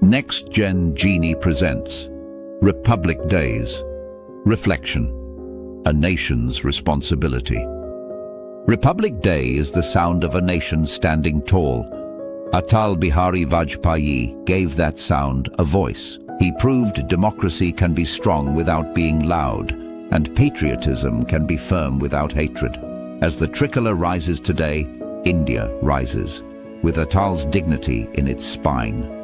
Next Gen Genie presents Republic Days. Reflection. A nation's responsibility. Republic Day is the sound of a nation standing tall. Atal Bihari Vajpayee gave that sound a voice. He proved democracy can be strong without being loud, and patriotism can be firm without hatred. As the tricolor rises today, India rises, with Atal's dignity in its spine.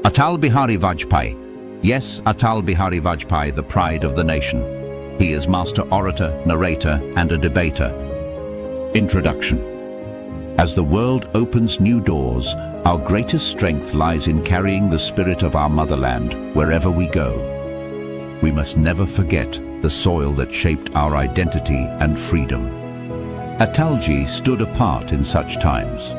Atal Bihari Vajpayee. Yes, Atal Bihari Vajpayee, the pride of the nation. He is master orator, narrator, and a debater. Introduction. As the world opens new doors, our greatest strength lies in carrying the spirit of our motherland wherever we go. We must never forget the soil that shaped our identity and freedom. Atalji stood apart in such times.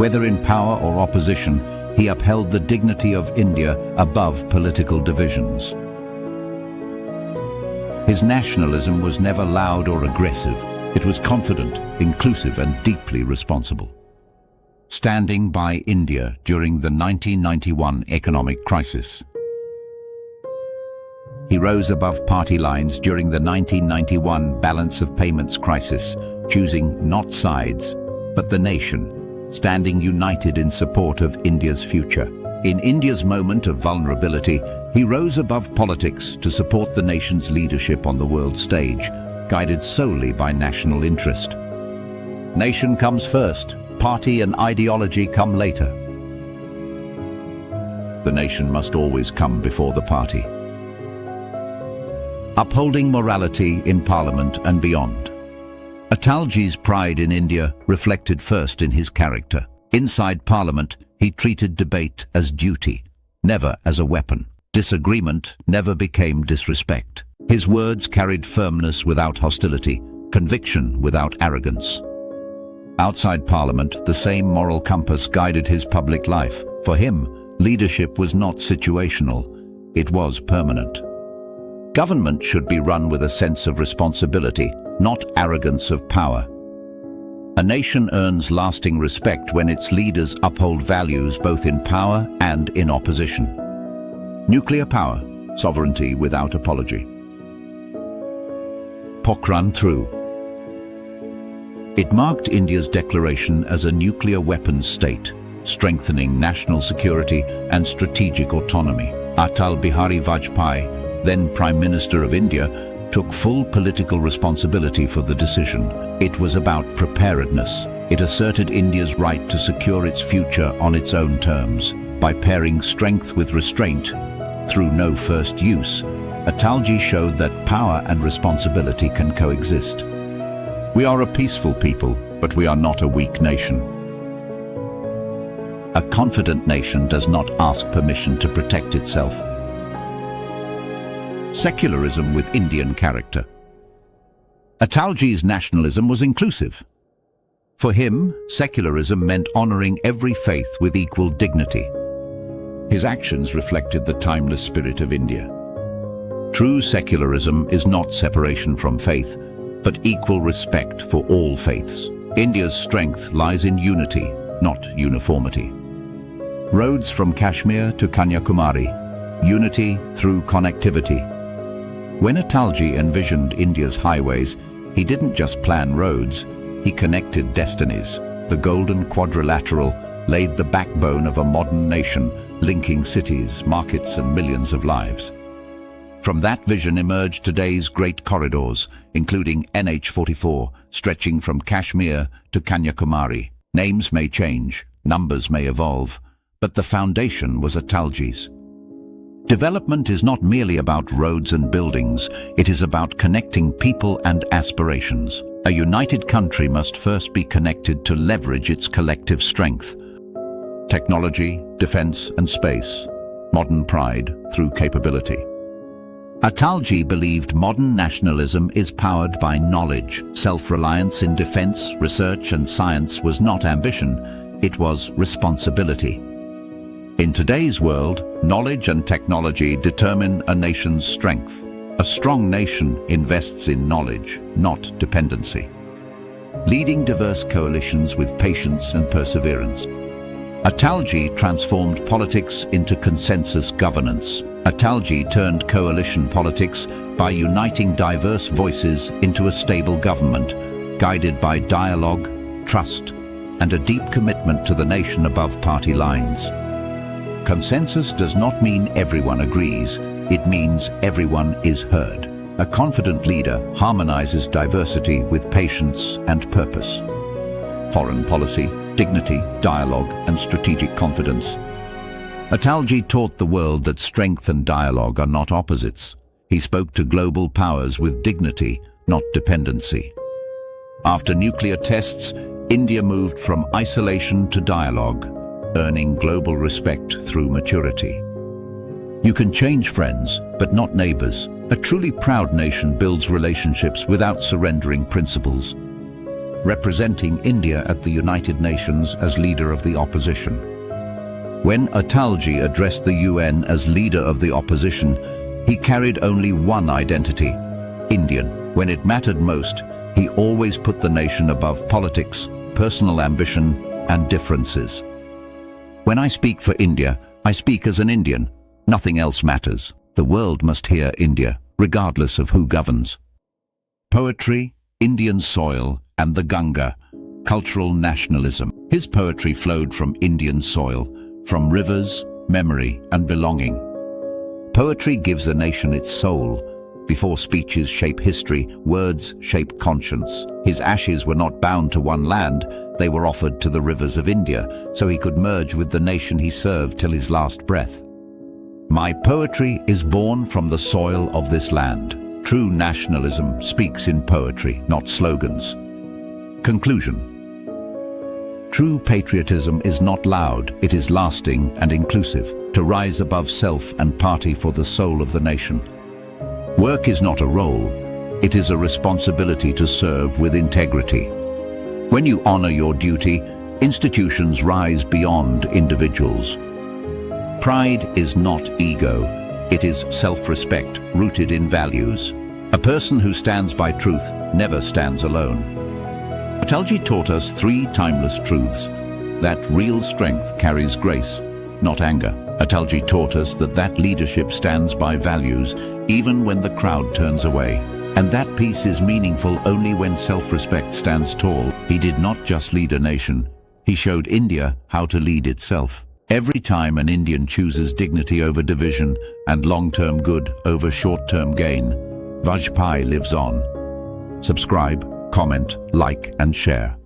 Whether in power or opposition, he upheld the dignity of India above political divisions. His nationalism was never loud or aggressive. It was confident, inclusive, and deeply responsible. Standing by India during the 1991 economic crisis. He rose above party lines during the 1991 balance of payments crisis, choosing not sides, but the nation, standing united in support of India's future. In India's moment of vulnerability, he rose above politics to support the nation's leadership on the world stage, guided solely by national interest. Nation comes first, party and ideology come later. The nation must always come before the party. Upholding morality in Parliament and beyond. Atalji's pride in India reflected first in his character. Inside Parliament, he treated debate as duty, never as a weapon. Disagreement never became disrespect. His words carried firmness without hostility, conviction without arrogance. Outside Parliament, the same moral compass guided his public life. For him, leadership was not situational, it was permanent. Government should be run with a sense of responsibility, not arrogance of power. A nation earns lasting respect when its leaders uphold values both in power and in opposition. Nuclear power, sovereignty without apology. Pokhran through. It marked India's declaration as a nuclear weapons state, strengthening national security and strategic autonomy. Atal Bihari Vajpayee, then Prime Minister of India, took full political responsibility for the decision. It was about preparedness. It asserted India's right to secure its future on its own terms. By pairing strength with restraint, through no first use, Atalji showed that power and responsibility can coexist. We are a peaceful people, but we are not a weak nation. A confident nation does not ask permission to protect itself. Secularism with Indian character. Atalji's nationalism was inclusive. For him, secularism meant honoring every faith with equal dignity. His actions reflected the timeless spirit of India. True secularism is not separation from faith, but equal respect for all faiths. India's strength lies in unity, not uniformity. Roads from Kashmir to Kanyakumari, unity through connectivity. When Atalji envisioned India's highways, he didn't just plan roads, he connected destinies. The Golden Quadrilateral laid the backbone of a modern nation, linking cities, markets, and millions of lives. From that vision emerged today's great corridors, including NH44, stretching from Kashmir to Kanyakumari. Names may change, numbers may evolve, but the foundation was Atalji's. Development is not merely about roads and buildings, it is about connecting people and aspirations. A united country must first be connected to leverage its collective strength. Technology, defense, and space. Modern pride through capability. Atalji believed modern nationalism is powered by knowledge. Self-reliance in defense, research, and science was not ambition, it was responsibility. In today's world, knowledge and technology determine a nation's strength. A strong nation invests in knowledge, not dependency. Leading diverse coalitions with patience and perseverance. Atalji transformed politics into consensus governance. Atalji turned coalition politics by uniting diverse voices into a stable government, guided by dialogue, trust, and a deep commitment to the nation above party lines. Consensus does not mean everyone agrees, it means everyone is heard. A confident leader harmonizes diversity with patience and purpose. Foreign policy, dignity, dialogue, and strategic confidence. Atalji taught the world that strength and dialogue are not opposites. He spoke to global powers with dignity, not dependency. After nuclear tests, India moved from isolation to dialogue, earning global respect through maturity. You can change friends, but not neighbors. A truly proud nation builds relationships without surrendering principles. Representing India at the United Nations as leader of the opposition. When Atalji addressed the UN as leader of the opposition, he carried only one identity, Indian. When it mattered most, he always put the nation above politics, personal ambition, and differences. When I speak for India, I speak as an Indian. Nothing else matters. The world must hear India, regardless of who governs. Poetry, Indian soil, and the Ganga, cultural nationalism. His poetry flowed from Indian soil, from rivers, memory, and belonging. Poetry gives a nation its soul. Before speeches shape history, words shape conscience. His ashes were not bound to one land, they were offered to the rivers of India, so he could merge with the nation he served till his last breath. My poetry is born from the soil of this land. True nationalism speaks in poetry, not slogans. Conclusion. True patriotism is not loud, it is lasting and inclusive, to rise above self and party for the soul of the nation. Work is not a role, it is a responsibility to serve with integrity. When you honor your duty, institutions rise beyond individuals. Pride is not ego, it is self-respect rooted in values. A person who stands by truth never stands alone. Atalji taught us three timeless truths: that real strength carries grace, not anger. Atalji taught us that leadership stands by values, even when the crowd turns away. And that peace is meaningful only when self-respect stands tall. He did not just lead a nation, he showed India how to lead itself. Every time an Indian chooses dignity over division and long-term good over short-term gain, Vajpayee lives on. Subscribe, comment, like, and share.